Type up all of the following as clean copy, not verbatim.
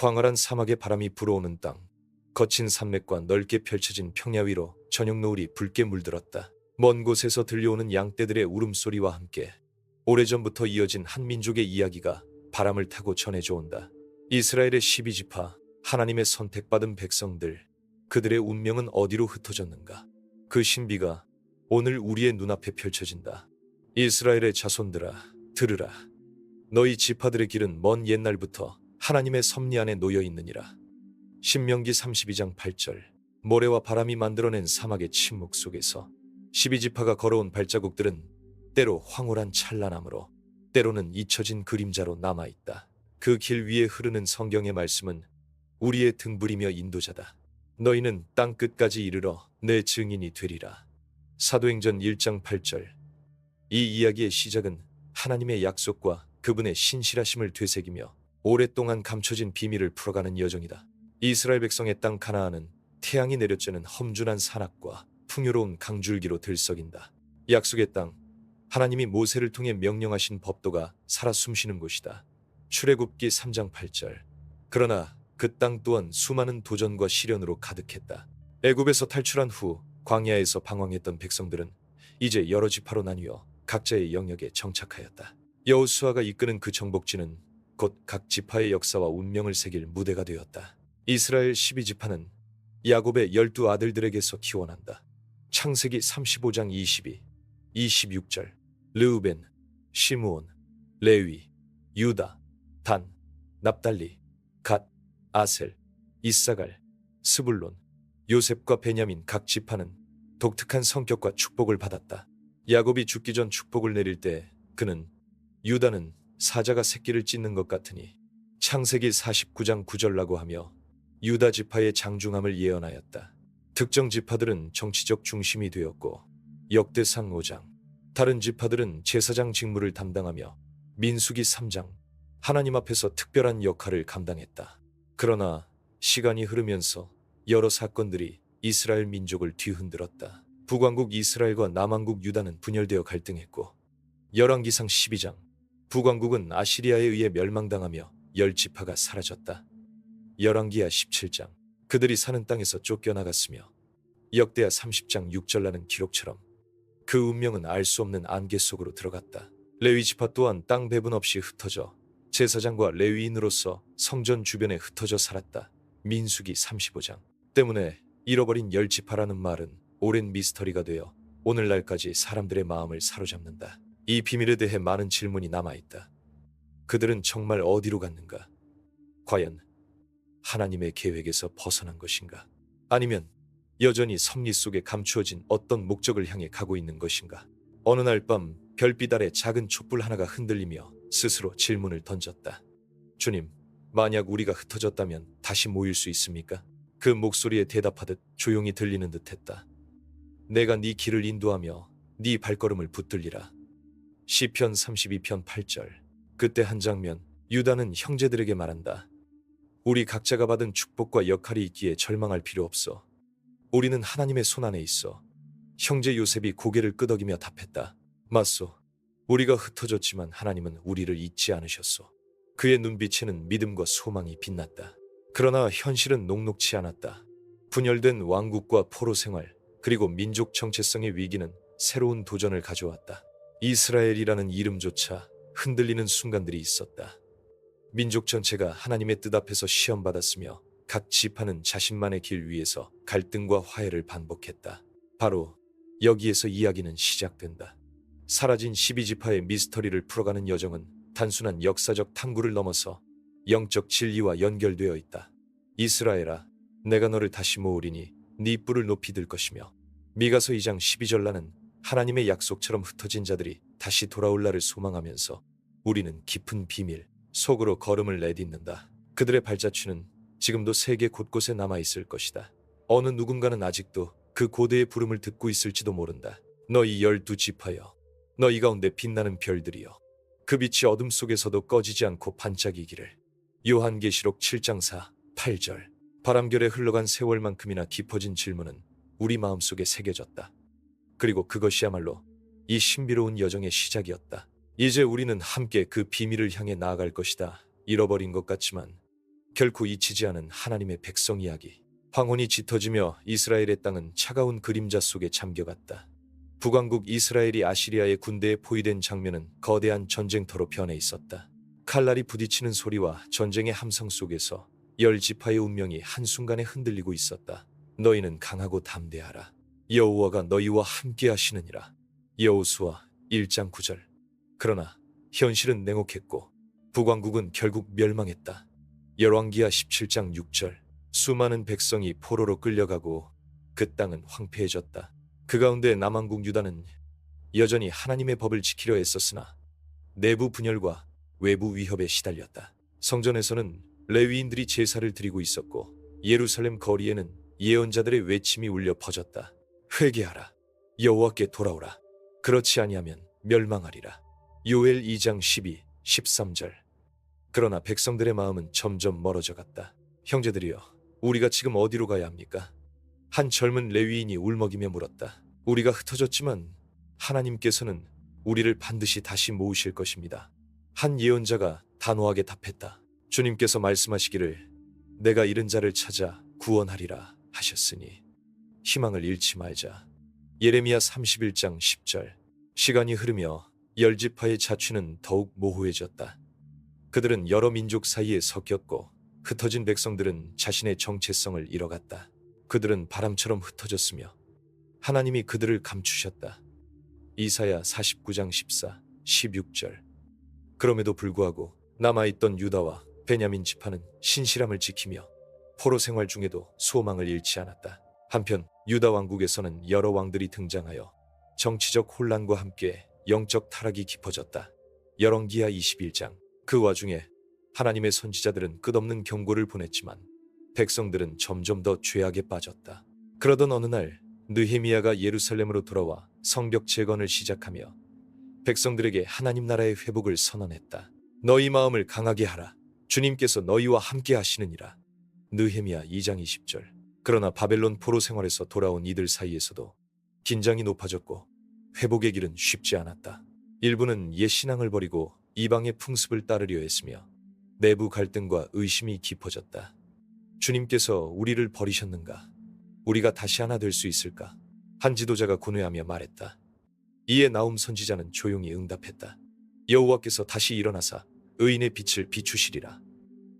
광활한 사막의 바람이 불어오는 땅, 거친 산맥과 넓게 펼쳐진 평야 위로 저녁 노을이 붉게 물들었다. 먼 곳에서 들려오는 양떼들의 울음소리와 함께 오래전부터 이어진 한 민족의 이야기가 바람을 타고 전해져 온다. 이스라엘의 12지파, 하나님의 선택받은 백성들, 그들의 운명은 어디로 흩어졌는가? 그 신비가 오늘 우리의 눈앞에 펼쳐진다. 이스라엘의 자손들아, 들으라. 너희 지파들의 길은 먼 옛날부터 하나님의 섭리 안에 놓여 있느니라. 신명기 32장 8절. 모래와 바람이 만들어낸 사막의 침묵 속에서 12지파가 걸어온 발자국들은 때로 황홀한 찬란함으로, 때로는 잊혀진 그림자로 남아있다. 그 길 위에 흐르는 성경의 말씀은 우리의 등불이며 인도자다. 너희는 땅 끝까지 이르러 내 증인이 되리라. 사도행전 1장 8절. 이 이야기의 시작은 하나님의 약속과 그분의 신실하심을 되새기며 오랫동안 감춰진 비밀을 풀어가는 여정이다. 이스라엘 백성의 땅 가나안은 태양이 내려쬐는 험준한 산악과 풍요로운 강줄기로 들썩인다. 약속의 땅, 하나님이 모세를 통해 명령하신 법도가 살아 숨쉬는 곳이다. 출애굽기 3장 8절. 그러나 그 땅 또한 수많은 도전과 시련으로 가득했다. 애굽에서 탈출한 후 광야에서 방황했던 백성들은 이제 여러 지파로 나뉘어 각자의 영역에 정착하였다. 여호수아가 이끄는 그 정복지는 곧 각 지파의 역사와 운명을 새길 무대가 되었다. 이스라엘 12지파는 야곱의 12 아들들에게서 키워난다. 창세기 35장 22, 26절. 르우벤, 시므온, 레위, 유다, 단, 납달리, 갓, 아셀, 이사갈, 스불론, 요셉과 베냐민 각 지파는 독특한 성격과 축복을 받았다. 야곱이 죽기 전 축복을 내릴 때 그는 유다는 사자가 새끼를 찢는 것 같으니 창세기 49장 9절라고 하며 유다 지파의 장중함을 예언하였다. 특정 지파들은 정치적 중심이 되었고 역대상 5장, 다른 지파들은 제사장 직무를 담당하며 민수기 3장, 하나님 앞에서 특별한 역할을 감당했다. 그러나 시간이 흐르면서 여러 사건들이 이스라엘 민족을 뒤흔들었다. 북왕국 이스라엘과 남왕국 유다는 분열되어 갈등했고, 열왕기상 12장, 북왕국은 아시리아에 의해 멸망당하며 10지파가 사라졌다. 열왕기하 17장, 그들이 사는 땅에서 쫓겨나갔으며 역대하 30장 6절라는 기록처럼 그 운명은 알 수 없는 안개 속으로 들어갔다. 레위지파 또한 땅 배분 없이 흩어져 제사장과 레위인으로서 성전 주변에 흩어져 살았다. 민수기 35장. 때문에 잃어버린 10지파라는 말은 오랜 미스터리가 되어 오늘날까지 사람들의 마음을 사로잡는다. 이 비밀에 대해 많은 질문이 남아있다. 그들은 정말 어디로 갔는가? 과연 하나님의 계획에서 벗어난 것인가? 아니면 여전히 섭리 속에 감추어진 어떤 목적을 향해 가고 있는 것인가? 어느 날 밤 별빛 아래 작은 촛불 하나가 흔들리며 스스로 질문을 던졌다. 주님, 만약 우리가 흩어졌다면 다시 모일 수 있습니까? 그 목소리에 대답하듯 조용히 들리는 듯했다. 내가 네 길을 인도하며 네 발걸음을 붙들리라. 시편 32편 8절. 그때 한 장면, 유다는 형제들에게 말한다. 우리 각자가 받은 축복과 역할이 있기에 절망할 필요 없어. 우리는 하나님의 손 안에 있어. 형제 요셉이 고개를 끄덕이며 답했다. 맞소. 우리가 흩어졌지만 하나님은 우리를 잊지 않으셨소. 그의 눈빛에는 믿음과 소망이 빛났다. 그러나 현실은 녹록치 않았다. 분열된 왕국과 포로 생활, 그리고 민족 정체성의 위기는 새로운 도전을 가져왔다. 이스라엘이라는 이름조차 흔들리는 순간들이 있었다. 민족 전체가 하나님의 뜻 앞에서 시험받았으며 각 지파는 자신만의 길 위에서 갈등과 화해를 반복했다. 바로 여기에서 이야기는 시작된다. 사라진 12지파의 미스터리를 풀어가는 여정은 단순한 역사적 탐구를 넘어서 영적 진리와 연결되어 있다. 이스라엘아, 내가 너를 다시 모으리니 네 뿔을 높이 들 것이며, 미가서 2장 12절라는 하나님의 약속처럼 흩어진 자들이 다시 돌아올 날을 소망하면서 우리는 깊은 비밀 속으로 걸음을 내딛는다. 그들의 발자취는 지금도 세계 곳곳에 남아있을 것이다. 어느 누군가는 아직도 그 고대의 부름을 듣고 있을지도 모른다. 너희 12지파여, 너희 가운데 빛나는 별들이여, 그 빛이 어둠 속에서도 꺼지지 않고 반짝이기를. 요한계시록 7장 4, 8절. 바람결에 흘러간 세월만큼이나 깊어진 질문은 우리 마음속에 새겨졌다. 그리고 그것이야말로 이 신비로운 여정의 시작이었다. 이제 우리는 함께 그 비밀을 향해 나아갈 것이다. 잃어버린 것 같지만 결코 잊히지 않은 하나님의 백성 이야기. 황혼이 짙어지며 이스라엘의 땅은 차가운 그림자 속에 잠겨갔다. 북왕국 이스라엘이 아시리아의 군대에 포위된 장면은 거대한 전쟁터로 변해 있었다. 칼날이 부딪히는 소리와 전쟁의 함성 속에서 열 지파의 운명이 한순간에 흔들리고 있었다. 너희는 강하고 담대하라. 여호와가 너희와 함께 하시느니라. 여호수아 1장 9절. 그러나 현실은 냉혹했고 북왕국은 결국 멸망했다. 열왕기하 17장 6절. 수많은 백성이 포로로 끌려가고 그 땅은 황폐해졌다. 그 가운데 남왕국 유다는 여전히 하나님의 법을 지키려 애썼으나 내부 분열과 외부 위협에 시달렸다. 성전에서는 레위인들이 제사를 드리고 있었고 예루살렘 거리에는 예언자들의 외침이 울려 퍼졌다. 회개하라. 여호와께 돌아오라. 그렇지 아니하면 멸망하리라. 요엘 2장 12, 13절. 그러나 백성들의 마음은 점점 멀어져 갔다. 형제들이여, 우리가 지금 어디로 가야 합니까? 한 젊은 레위인이 울먹이며 물었다. 우리가 흩어졌지만 하나님께서는 우리를 반드시 다시 모으실 것입니다. 한 예언자가 단호하게 답했다. 주님께서 말씀하시기를 내가 잃은 자를 찾아 구원하리라 하셨으니 희망을 잃지 말자. 예레미야 31장 10절. 시간이 흐르며 열 지파의 자취는 더욱 모호해졌다. 그들은 여러 민족 사이에 섞였고 흩어진 백성들은 자신의 정체성을 잃어갔다. 그들은 바람처럼 흩어졌으며 하나님이 그들을 감추셨다. 이사야 49장 14, 16절. 그럼에도 불구하고 남아있던 유다와 베냐민 지파는 신실함을 지키며 포로 생활 중에도 소망을 잃지 않았다. 한편 유다 왕국에서는 여러 왕들이 등장하여 정치적 혼란과 함께 영적 타락이 깊어졌다. 열왕기하 21장. 그 와중에 하나님의 선지자들은 끝없는 경고를 보냈지만 백성들은 점점 더 죄악에 빠졌다. 그러던 어느 날 느헤미야가 예루살렘으로 돌아와 성벽 재건을 시작하며 백성들에게 하나님 나라의 회복을 선언했다. 너희 마음을 강하게 하라. 주님께서 너희와 함께 하시느니라. 느헤미야 2장 20절. 그러나 바벨론 포로 생활에서 돌아온 이들 사이에서도 긴장이 높아졌고 회복의 길은 쉽지 않았다. 일부는 옛 신앙을 버리고 이방의 풍습을 따르려 했으며 내부 갈등과 의심이 깊어졌다. 주님께서 우리를 버리셨는가? 우리가 다시 하나 될 수 있을까? 한 지도자가 고뇌하며 말했다. 이에 나움 선지자는 조용히 응답했다. 여호와께서 다시 일어나사 의인의 빛을 비추시리라.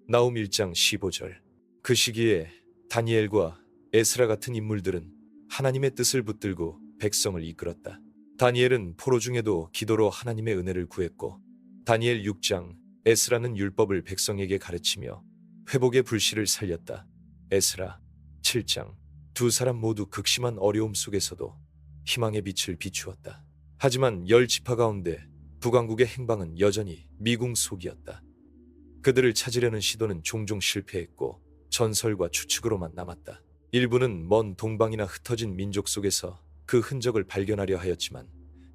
나움 1장 15절. 그 시기에 다니엘과 에스라 같은 인물들은 하나님의 뜻을 붙들고 백성을 이끌었다. 다니엘은 포로 중에도 기도로 하나님의 은혜를 구했고 다니엘 6장. 에스라는 율법을 백성에게 가르치며 회복의 불씨를 살렸다. 에스라 7장. 두 사람 모두 극심한 어려움 속에서도 희망의 빛을 비추었다. 하지만 열 지파 가운데 북왕국의 행방은 여전히 미궁속이었다. 그들을 찾으려는 시도는 종종 실패했고 전설과 추측으로만 남았다. 일부는 먼 동방이나 흩어진 민족 속에서 그 흔적을 발견하려 하였지만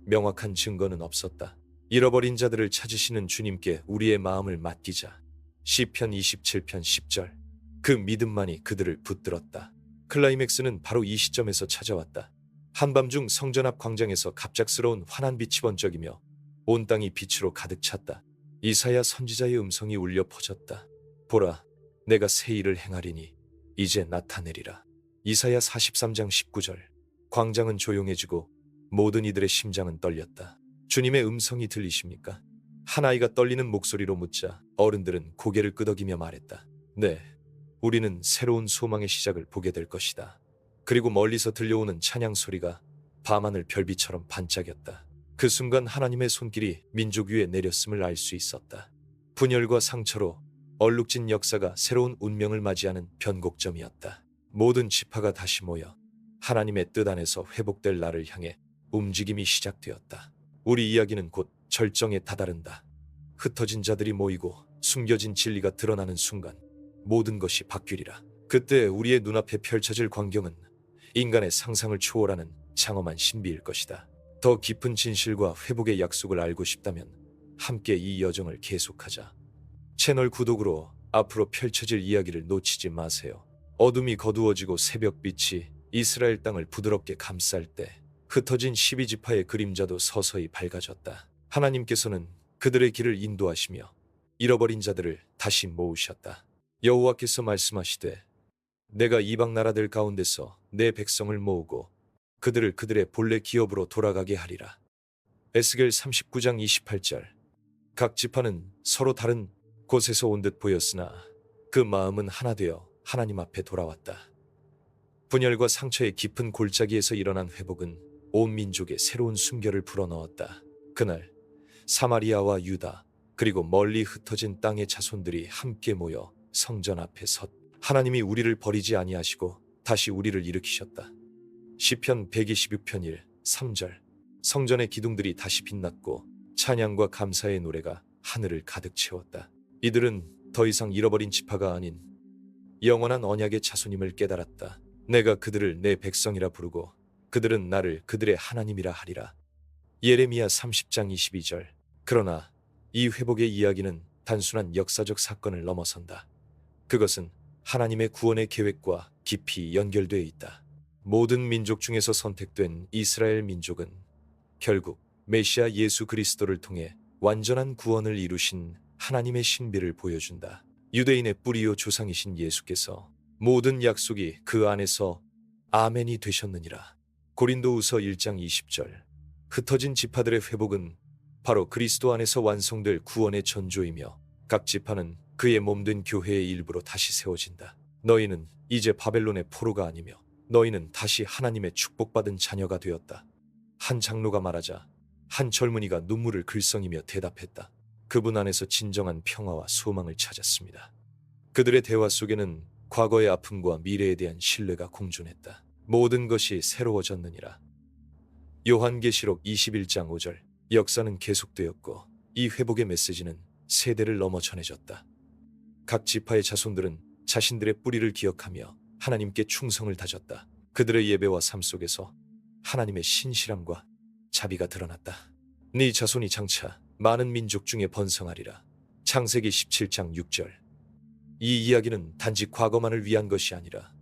명확한 증거는 없었다. 잃어버린 자들을 찾으시는 주님께 우리의 마음을 맡기자. 시편 27편 10절. 그 믿음만이 그들을 붙들었다. 클라이맥스는 바로 이 시점에서 찾아왔다. 한밤중 성전 앞 광장에서 갑작스러운 환한 빛이 번쩍이며 온 땅이 빛으로 가득 찼다. 이사야 선지자의 음성이 울려 퍼졌다. 보라, 내가 새 일을 행하리니 이제 나타내리라. 이사야 43장 19절. 광장은 조용해지고 모든 이들의 심장은 떨렸다. 주님의 음성이 들리십니까? 한 아이가 떨리는 목소리로 묻자 어른들은 고개를 끄덕이며 말했다. 네, 우리는 새로운 소망의 시작을 보게 될 것이다. 그리고 멀리서 들려오는 찬양 소리가 밤하늘 별빛처럼 반짝였다. 그 순간 하나님의 손길이 민족 위에 내렸음을 알 수 있었다. 분열과 상처로 얼룩진 역사가 새로운 운명을 맞이하는 변곡점이었다. 모든 지파가 다시 모여 하나님의 뜻 안에서 회복될 날을 향해 움직임이 시작되었다. 우리 이야기는 곧 절정에 다다른다. 흩어진 자들이 모이고 숨겨진 진리가 드러나는 순간 모든 것이 바뀌리라. 그때 우리의 눈앞에 펼쳐질 광경은 인간의 상상을 초월하는 장엄한 신비일 것이다. 더 깊은 진실과 회복의 약속을 알고 싶다면 함께 이 여정을 계속하자. 채널 구독으로 앞으로 펼쳐질 이야기를 놓치지 마세요. 어둠이 거두어지고 새벽빛이 이스라엘 땅을 부드럽게 감쌀 때 흩어진 12지파의 그림자도 서서히 밝아졌다. 하나님께서는 그들의 길을 인도하시며 잃어버린 자들을 다시 모으셨다. 여호와께서 말씀하시되 내가 이방 나라들 가운데서 내 백성을 모으고 그들을 그들의 본래 기업으로 돌아가게 하리라. 에스겔 39장 28절. 각 지파는 서로 다른 곳에서 온 듯 보였으나 그 마음은 하나 되어 하나님 앞에 돌아왔다. 분열과 상처의 깊은 골짜기에서 일어난 회복은 온 민족의 새로운 순결을 불어넣었다. 그날 사마리아와 유다 그리고 멀리 흩어진 땅의 자손들이 함께 모여 성전 앞에 섰. 하나님이 우리를 버리지 아니하시고 다시 우리를 일으키셨다. 시편 126편 1, 3절. 성전의 기둥들이 다시 빛났고 찬양과 감사의 노래가 하늘을 가득 채웠다. 이들은 더 이상 잃어버린 지파가 아닌 영원한 언약의 자손임을 깨달았다. 내가 그들을 내 백성이라 부르고 그들은 나를 그들의 하나님이라 하리라. 예레미야 30장 22절. 그러나 이 회복의 이야기는 단순한 역사적 사건을 넘어선다. 그것은 하나님의 구원의 계획과 깊이 연결되어 있다. 모든 민족 중에서 선택된 이스라엘 민족은 결국 메시아 예수 그리스도를 통해 완전한 구원을 이루신 하나님의 신비를 보여준다. 유대인의 뿌리요 조상이신 예수께서 모든 약속이 그 안에서 아멘이 되셨느니라. 고린도후서 1장 20절. 흩어진 지파들의 회복은 바로 그리스도 안에서 완성될 구원의 전조이며 각 지파는 그의 몸된 교회의 일부로 다시 세워진다. 너희는 이제 바벨론의 포로가 아니며 너희는 다시 하나님의 축복받은 자녀가 되었다. 한 장로가 말하자 한 젊은이가 눈물을 글썽이며 대답했다. 그분 안에서 진정한 평화와 소망을 찾았습니다. 그들의 대화 속에는 과거의 아픔과 미래에 대한 신뢰가 공존했다. 모든 것이 새로워졌느니라. 요한계시록 21장 5절. 역사는 계속되었고 이 회복의 메시지는 세대를 넘어 전해졌다. 각 지파의 자손들은 자신들의 뿌리를 기억하며 하나님께 충성을 다졌다. 그들의 예배와 삶 속에서 하나님의 신실함과 자비가 드러났다. 네 자손이 장차 많은 민족 중에 번성하리라. 창세기 17장 6절. 이 이야기는 단지 과거만을 위한 것이 아니라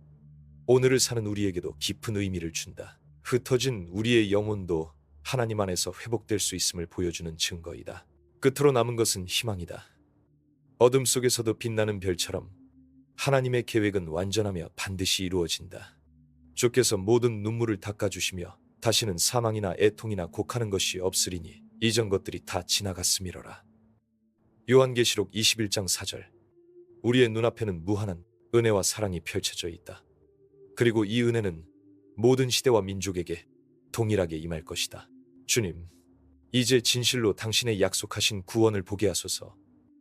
오늘을 사는 우리에게도 깊은 의미를 준다. 흩어진 우리의 영혼도 하나님 안에서 회복될 수 있음을 보여주는 증거이다. 끝으로 남은 것은 희망이다. 어둠 속에서도 빛나는 별처럼 하나님의 계획은 완전하며 반드시 이루어진다. 주께서 모든 눈물을 닦아주시며 다시는 사망이나 애통이나 곡하는 것이 없으리니 이전 것들이 다 지나갔음이로라. 요한계시록 21장 4절. 우리의 눈앞에는 무한한 은혜와 사랑이 펼쳐져 있다. 그리고 이 은혜는 모든 시대와 민족에게 동일하게 임할 것이다. 주님, 이제 진실로 당신의 약속하신 구원을 보게 하소서.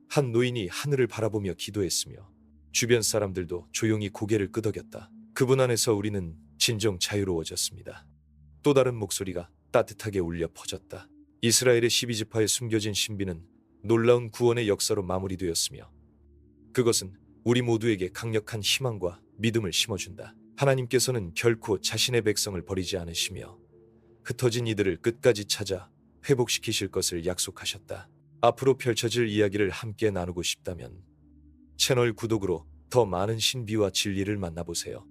한 노인이 하늘을 바라보며 기도했으며 주변 사람들도 조용히 고개를 끄덕였다. 그분 안에서 우리는 진정 자유로워졌습니다. 또 다른 목소리가 따뜻하게 울려 퍼졌다. 이스라엘의 12지파에 숨겨진 신비는 놀라운 구원의 역사로 마무리되었으며 그것은 우리 모두에게 강력한 희망과 믿음을 심어준다. 하나님께서는 결코 자신의 백성을 버리지 않으시며 흩어진 이들을 끝까지 찾아 회복시키실 것을 약속하셨다. 앞으로 펼쳐질 이야기를 함께 나누고 싶다면 채널 구독으로 더 많은 신비와 진리를 만나보세요.